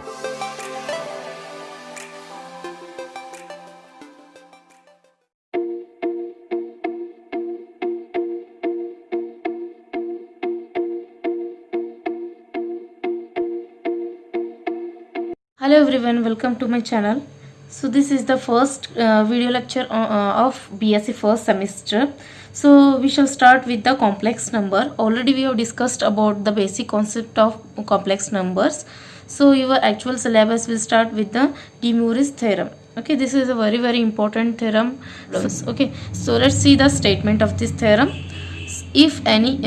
Hello everyone, welcome to my channel. So this is the first video lecture of BSc first semester. So we shall start with the complex number. Already we have discussed about the basic concept of complex numbers. So your actual syllabus will start with the De Moivre's theorem. Okay, this is a very important theorem. Okay, so let's see the statement of this theorem. If n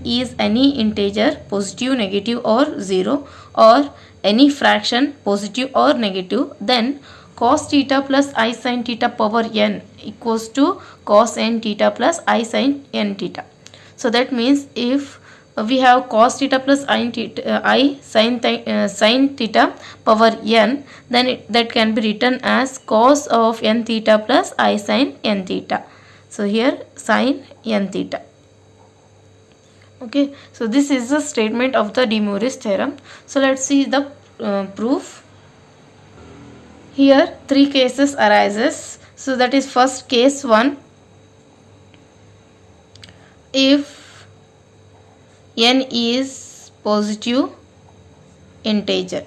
is any integer, positive, negative or 0, or any fraction, positive or negative, then cos theta plus I sin theta power n equals to cos n theta plus I sin n theta. So that means if we have cos theta plus I sin theta power n, then that can be written as cos of n theta plus I sin n theta. So here sin n theta. Okay, so this is the statement of the De Moivre's theorem. So let's see the proof. Here three cases arises. So that is first case 1. If n is positive integer.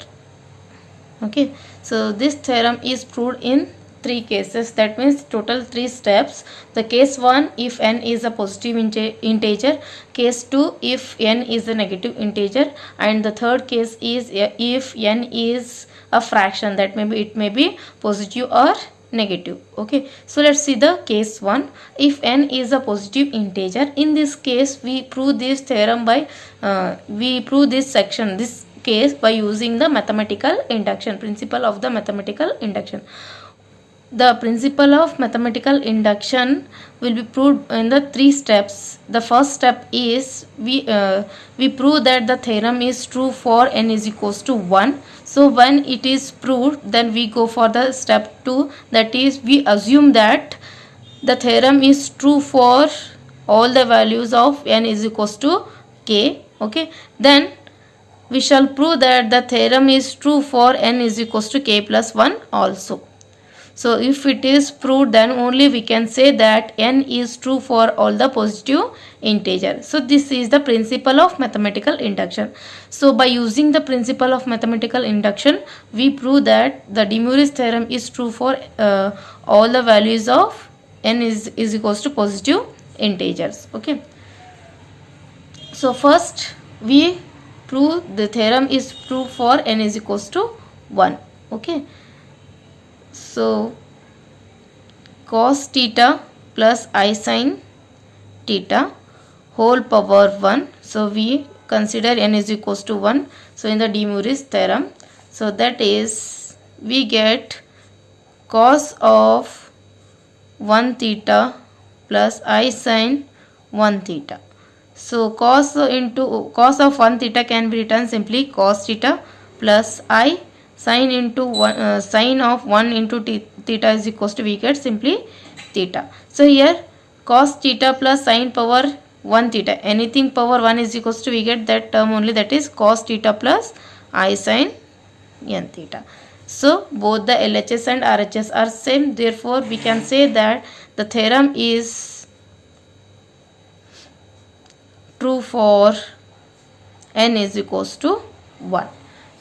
Okay, so this theorem is proved in 3 cases. That means total 3 steps. The case 1, if n is a positive integer. Case 2, if n is a negative integer. And the third case is if n is a fraction, that it may be positive or negative. Okay, so let's see the case 1. If n is a positive integer, in this case we prove this theorem by this case by using the mathematical induction, principle of the mathematical induction. The principle of mathematical induction will be proved in the 3 steps. The first step is we prove that the theorem is true for n is equals to 1. So when it is proved, then we go for the step 2, that is we assume that the theorem is true for all the values of n is equals to k. Okay, then we shall prove that the theorem is true for n is equals to k plus 1 also. So if it is proved, then only we can say that n is true for all the positive integers. So this is the principle of mathematical induction. So by using the principle of mathematical induction, we prove that the De Moivre's theorem is true for all the values of n is equals to positive integers. Okay. So first we prove the theorem is true for n is equals to 1. Okay. So cos theta plus I sin theta whole power 1. So we consider n is equals to 1. So in the De Moivre's theorem, so that is we get cos of 1 theta plus I sin 1 theta. So cos of 1 theta can be written simply cos theta plus I sin into sin of 1 into theta is equals to, we get simply theta. So here cos theta plus sin power 1 theta, anything power 1 is equals to, we get that term only, that is cos theta plus I sin n theta. So both the LHS and RHS are same, therefore we can say that the theorem is true for n is equals to 1.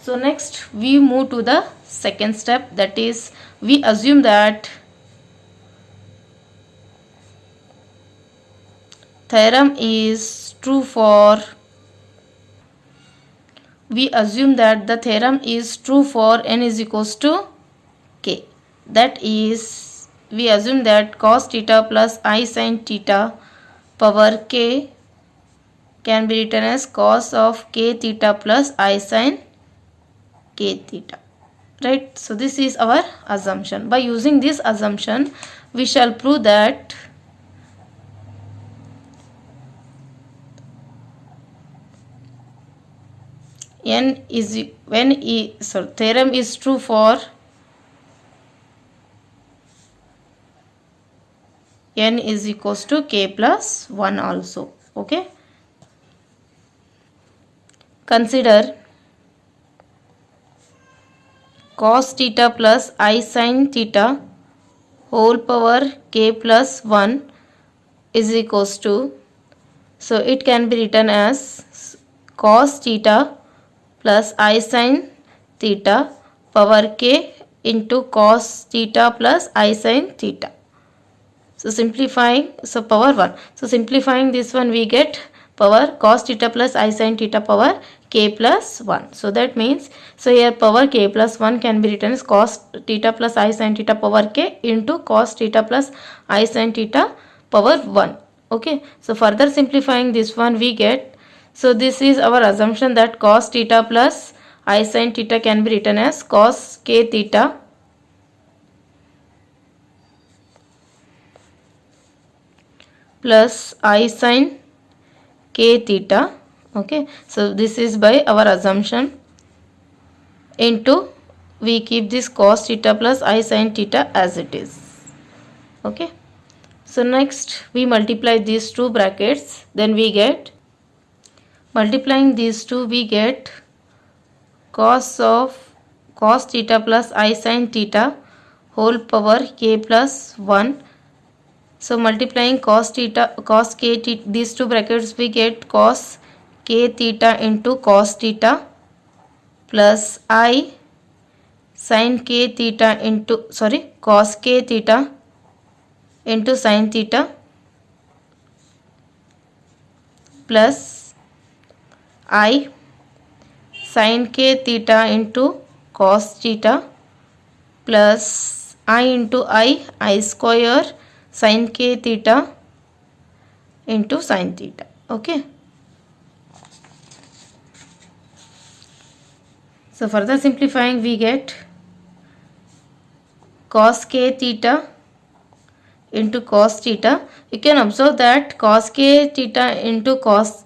So next we move to the second step, that is we assume that theorem is true for n is equals to k. That is we assume that cos theta plus I sin theta power k can be written as cos of k theta plus I sin k theta, right? So this is our assumption. By using this assumption, we shall prove that theorem is true for n is equals to k plus 1 also. Okay, consider cos theta plus I sin theta whole power k plus 1 is equals to, so it can be written as cos theta plus I sin theta power k into cos theta plus I sin theta. So simplifying, so power 1. So simplifying this one, we get power cos theta plus I sin theta power k plus 1. So that means, so here power k plus 1 can be written as cos theta plus I sin theta power k into cos theta plus I sin theta power 1. Okay. So further simplifying this one, we get, so this is our assumption that cos theta plus I sin theta can be written as cos k theta plus I sin k theta. Okay, so this is by our assumption, into we keep this cos theta plus I sin theta as it is. Okay, so next we multiply these two brackets, then we get, multiplying these two, we get cos theta plus I sin theta whole power k plus 1. So multiplying cos theta, cos k theta, these two brackets, we get cos k theta into cos theta plus I sin k theta into, sorry, cos k theta into sin theta plus I sin k theta into cos theta plus I into I square sin k theta into sin theta. Okay. So further simplifying, we get cos k theta into cos theta. You can observe that cos k theta into cos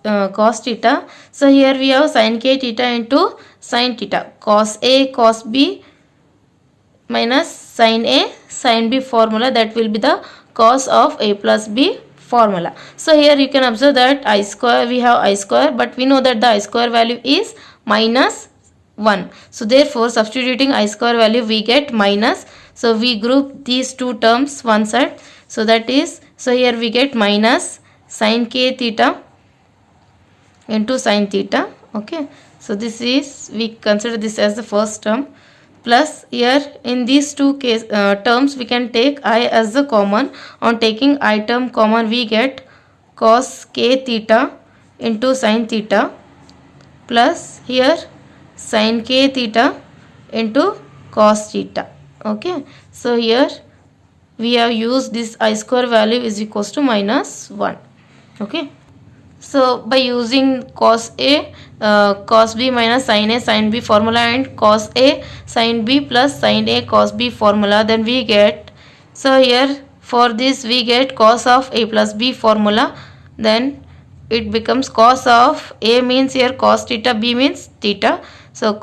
theta. So here we have sin k theta into sin theta. Cos A cos B minus sin A sin B formula, that will be the cos of A plus B formula. So here you can observe that I square, we have I square, but we know that the I square value is minus 1. So therefore substituting I square value, we get minus. So we group these two terms one side. So that is, so here we get minus sin k theta into sin theta. Okay. So this is, we consider this as the first term, plus here in these two terms we can take I as the common. On taking I term common, we get cos k theta into sin theta plus here sin k theta into cos theta. Okay, so here we have used this I square value is equals to minus 1. Okay, so by using cos A, cos B minus sin A sin B formula and cos A sin B plus sin A cos B formula, then we get, so here for this we get cos of A plus B formula, then it becomes cos of A means here cos theta, B means theta, so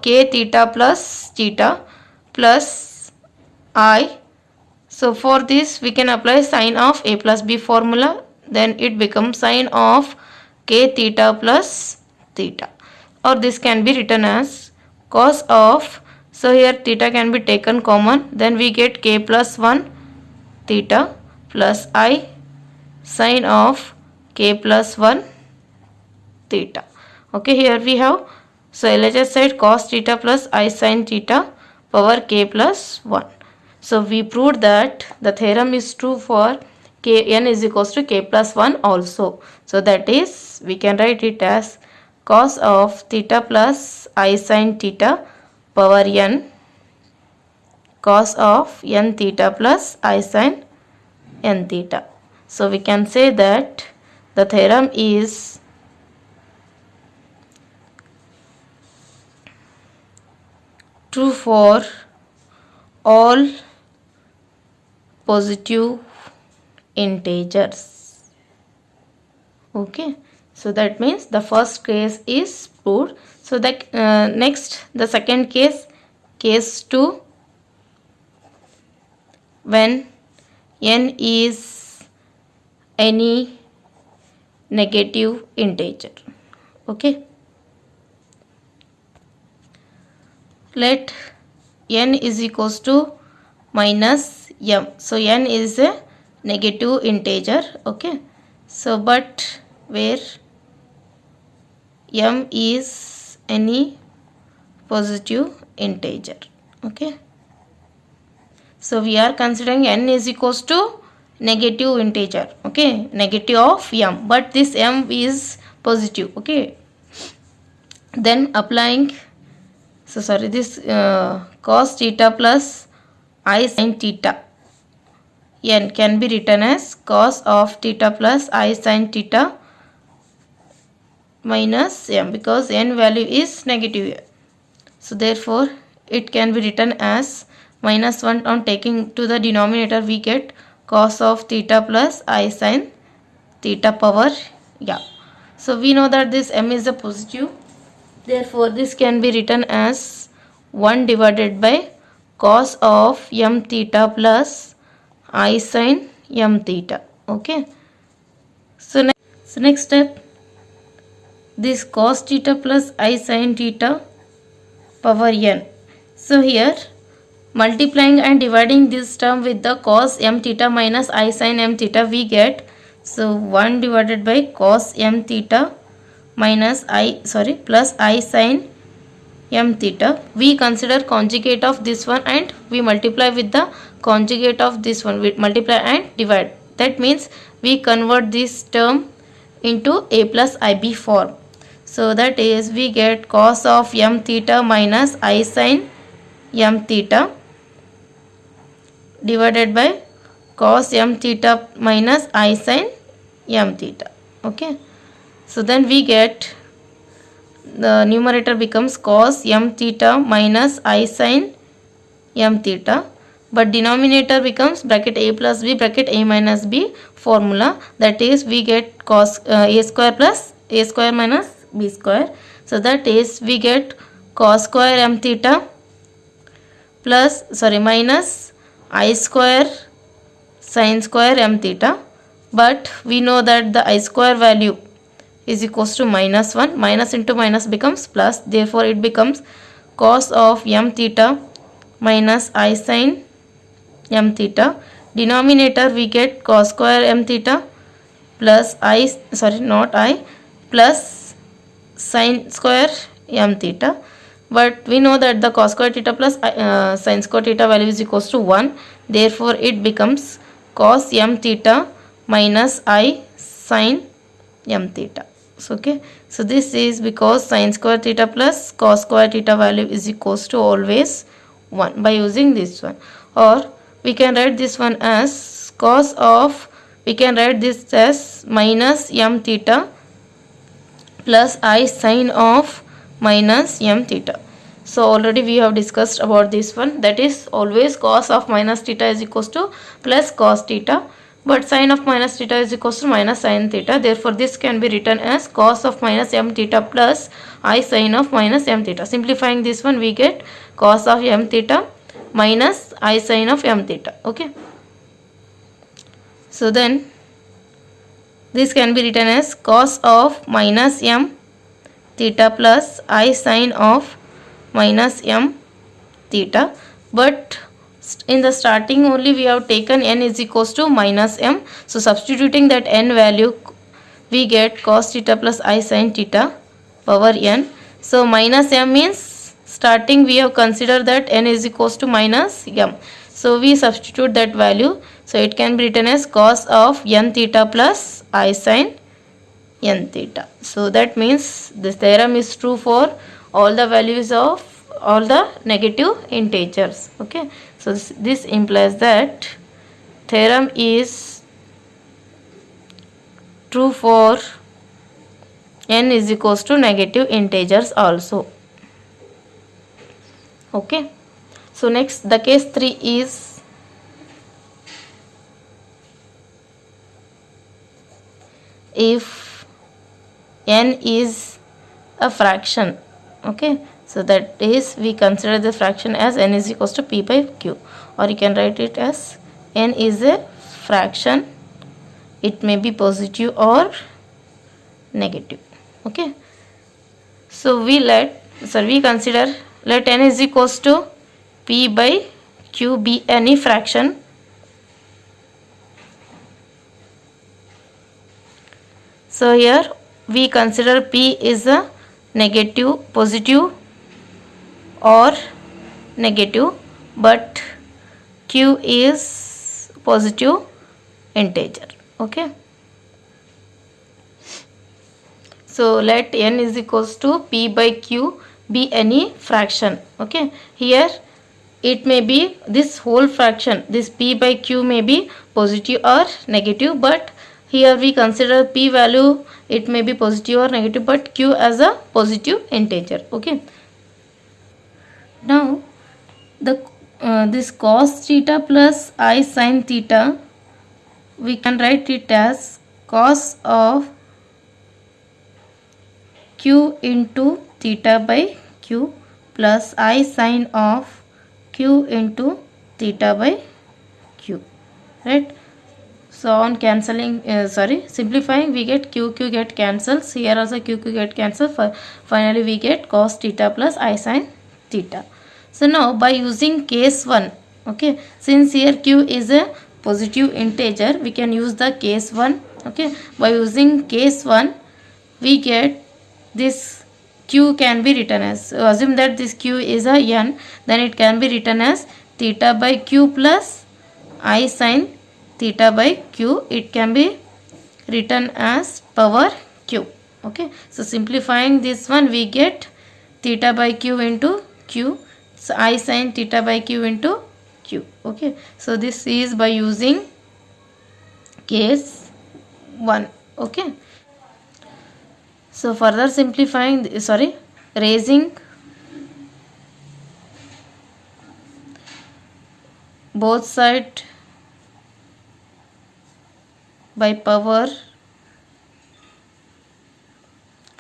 k theta plus theta plus I. So for this we can apply sin of A plus B formula, then it becomes sin of k theta plus theta, or this can be written as cos of, so here theta can be taken common, then we get k plus 1 theta plus I sin of k plus 1 theta. Okay, here we have, so LHS side cos theta plus I sin theta power k plus 1. So we proved that the theorem is true for n is equals to k plus 1 also. So that is, we can write it as cos of theta plus I sin theta power n, cos of n theta plus I sin n theta. So we can say that the theorem is true for all positive integers. Okay, so that means the first case is proved. So that next, the second case, case 2, when n is any negative integer. Okay, let n is equals to minus m. So n is a negative integer. Okay, so but where m is any positive integer. Okay, so we are considering n is equals to negative integer. Okay, negative of m, but this m is positive. Okay, then applying, so sorry, this cos theta plus I sin theta, n can be written as cos of theta plus I sin theta minus m, because n value is negative here. So therefore it can be written as minus 1. On taking to the denominator, we get cos of theta plus I sin theta power m. So we know that this m is a positive, therefore this can be written as 1 divided by cos of m theta plus I sin m theta. Okay, so next step, this cos theta plus I sin theta power n. So here multiplying and dividing this term with the cos m theta minus I sin m theta, we get, so 1 divided by cos m theta minus plus I sin m theta. We consider conjugate of this one and we multiply with the conjugate of this one. We multiply and divide. That means we convert this term into a plus ib form. So that is, we get cos of m theta minus I sin m theta divided by cos m theta minus I sin m theta. Okay, so then we get, the numerator becomes cos m theta minus I sin m theta, but denominator becomes bracket a plus b bracket a minus b formula. That is, we get cos a square plus a square minus b square. So that is, we get cos square m theta minus I square sin square m theta, but we know that the I square value is equals to minus 1. Minus into minus becomes plus, therefore it becomes cos of m theta minus I sin m theta. Denominator we get cos square m theta plus plus sin square m theta, but we know that the cos square theta plus sin square theta value is equals to 1, therefore it becomes cos m theta minus I sin m theta. So, okay, so this is because sin square theta plus cos square theta value is equals to always 1 by using this one. Or we can write this one as cos of, we can write this as minus m theta plus I sin of minus m theta. So already we have discussed about this one, that is always cos of minus theta is equals to plus cos theta, but sin of minus theta is equals to minus sin theta. Therefore this can be written as cos of minus m theta plus I sin of minus m theta. Simplifying this one, we get cos of m theta minus I sin of m theta. Okay, so then this can be written as cos of minus m theta plus I sin of minus m theta, but in the starting only we have taken n is equals to minus m. So substituting that n value, we get cos theta plus I sin theta power n. So minus m means starting we have considered that n is equals to minus m. So we substitute that value. So it can be written as cos of n theta plus I sin n theta. So that means this theorem is true for all the values of all the negative integers. Okay, so this implies that theorem is true for n is equals to negative integers also. Okay, so next the case 3 is if n is a fraction. Okay, so that is, we consider the fraction as n is equals to p by q, or you can write it as n is a fraction, it may be positive or negative. Okay, so we consider, let n is equals to P by Q be any fraction, so here we consider P is a negative, positive or negative, but Q is positive integer. Okay, so let n is equals to P by Q be any fraction. Okay, here it may be this whole fraction, this P by Q may be positive or negative, but here we consider P value, it may be positive or negative, but Q as a positive integer. Okay, now the this cos theta plus I sin theta, we can write it as cos of Q into theta by Q plus I sin of Q into theta by Q, right? So on cancelling, simplifying, we get Q get cancels. Here also Q get cancelled. Finally we get cos theta plus I sin theta. So now by using case 1, okay, since here Q is a positive integer, we can use the case 1. Okay, by using case 1, we get this Q can be written as, so assume that this Q is a n, then it can be written as theta by Q plus I sin theta by Q. It can be written as power Q. Okay, so simplifying this one, we get theta by Q into Q, so I sin theta by Q into Q. Okay, so this is by using case 1. Okay, so further simplifying, raising both sides by power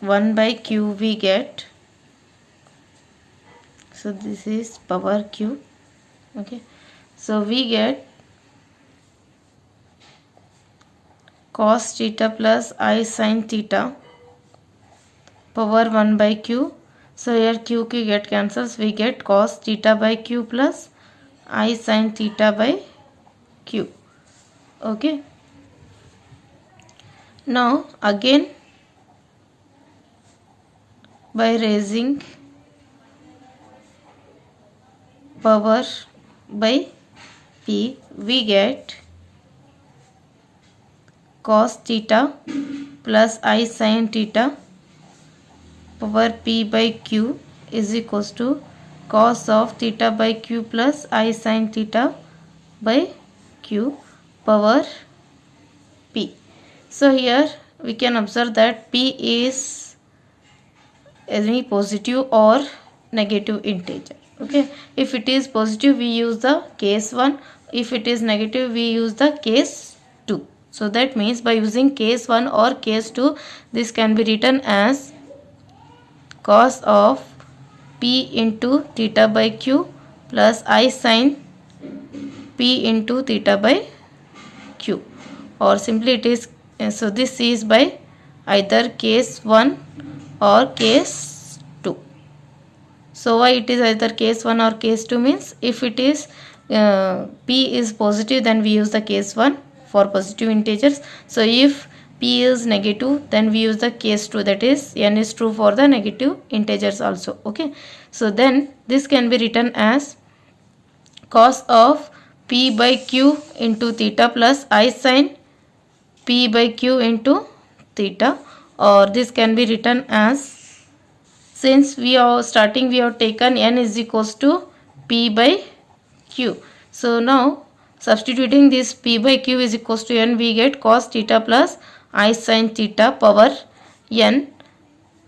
1 by Q, we get, so this is power Q. Okay, so we get cos theta plus I sin theta power 1 by Q. So here Q get cancels, we get cos theta by Q plus I sin theta by Q. Okay, now again by raising power by P, we get cos theta plus I sin theta power P by Q is equals to cos of theta by Q plus I sin theta by Q power P. So here we can observe that P is any positive or negative integer. Okay, if it is positive, we use the case 1. If it is negative, we use the case 2. So that means by using case 1 or case 2, this can be written as cos of P into theta by Q plus I sin P into theta by Q, or simply it is, so this is by either case 1 or case 2. So why it is either case 1 or case 2 means, if it is P is positive, then we use the case 1 for positive integers. So if P is negative, then we use the case 2, that is n is true for the negative integers also. Okay, so then this can be written as cos of P by Q into theta plus I sin P by Q into theta, or this can be written as, since we are starting, we have taken n is equals to P by Q. So now substituting this P by Q is equals to n, we get cos theta plus I sin theta power n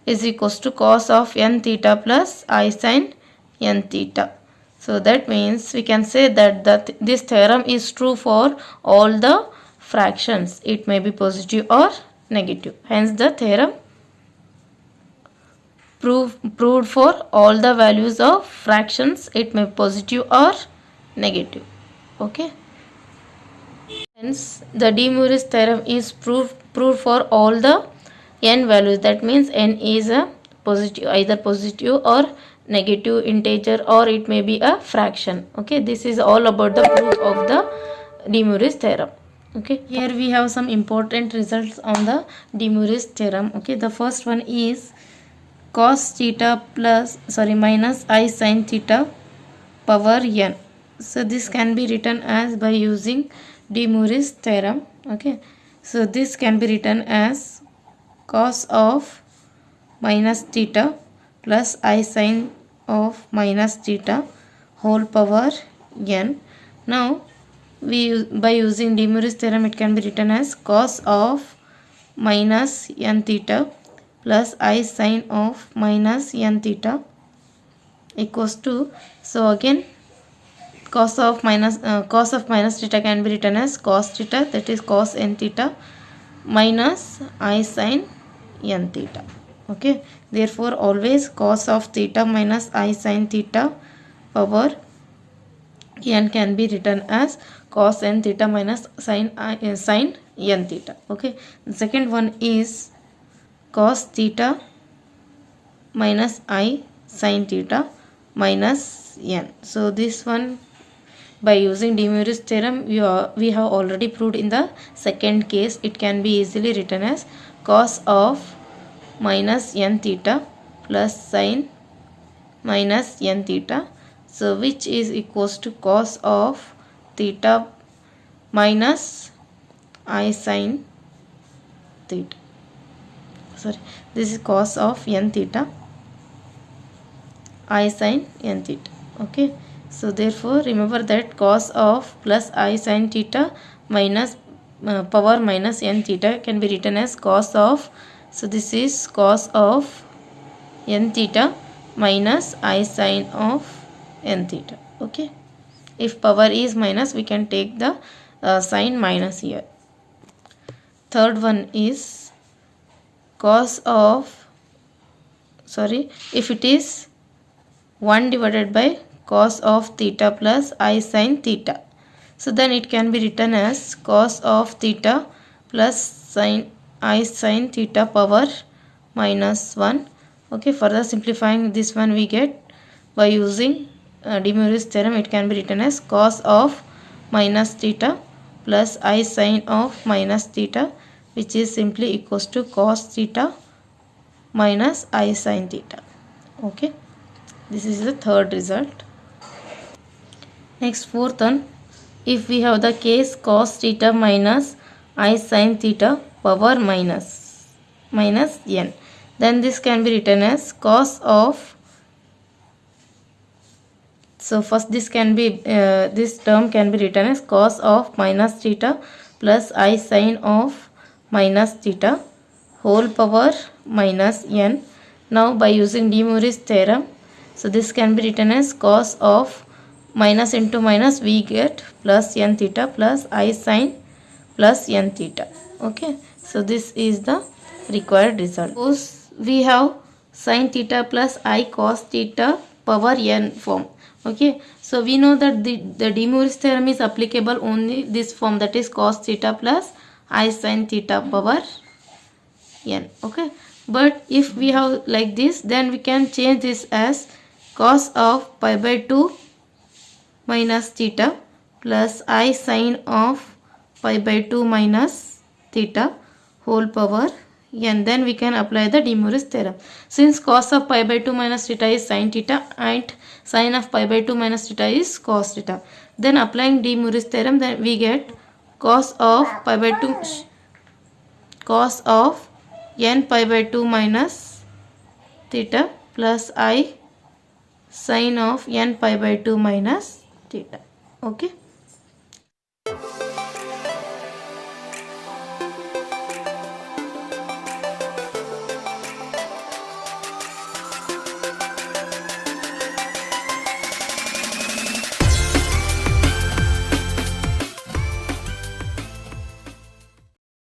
is equals to cos of n theta plus I sin n theta. So that means we can say that this theorem is true for all the fractions. It may be positive or negative. Hence the theorem proved for all the values of fractions. It may be positive or negative. Okay. Hence the De Moivre's theorem is proved for all the n values. That means n is a positive, either positive or negative integer, or it may be a fraction. Okay, this is all about the proof of the De Moivre's theorem. Okay, here we have some important results on the De Moivre's theorem. Okay, the first one is cos theta minus I sin theta power n. So this can be written as by using De Moivre's theorem. Okay, so this can be written as cos of minus theta plus I sin of minus theta whole power n. Now by using De Moivre's theorem, it can be written as cos of minus n theta plus I sin of minus n theta equals to, so again cos of minus theta can be written as cos theta, that is cos n theta minus I sin n theta. Okay, therefore always cos of theta minus I sin theta power n can be written as cos n theta minus sin n theta. Okay, the second one is cos theta minus I sin theta minus n. So this one, by using De Moivre's theorem, we have already proved in the second case. It can be easily written as cos of minus n theta plus sin minus n theta, so which is equals to cos of theta minus I sin theta. Sorry, this is cos of n theta I sin n theta. Okay, so therefore remember that cos of plus I sin theta minus power minus n theta can be written as cos of, so this is cos of n theta minus I sin of n theta. Okay, if power is minus, we can take the sign minus here. Third one is cos of, if it is 1 divided by cos of theta plus I sin theta, so then it can be written as cos of theta plus sin I sin theta power minus 1. Okay, further simplifying this one, we get by using De Moivre's theorem, it can be written as cos of minus theta plus I sin of minus theta, which is simply equals to cos theta minus I sin theta. Okay, this is the third result. Next, fourth one, if we have the case cos theta minus I sin theta power minus n, then this can be written as cos of, so first this can be this term can be written as cos of minus theta plus I sin of minus theta whole power minus n. Now by using De Moivre's theorem, so this can be written as cos of minus into minus, we get plus n theta plus I sin plus n theta. Okay, so this is the required result. Suppose we have sin theta plus I cos theta power n form. Okay, so we know that the De Moivre's theorem is applicable only this form, that is cos theta plus I sin theta power n. Okay, but if we have like this, then we can change this as cos of pi by 2 minus theta plus I sin of pi by 2 minus theta whole power n. Then we can apply the De Moivre's theorem. Since cos of pi by 2 minus theta is sin theta and sin of pi by 2 minus theta is cos theta, then applying De Moivre's theorem, then we get cos of pi by 2 cos of n pi by 2 minus theta plus I sin of n pi by 2 minus theta. Okay.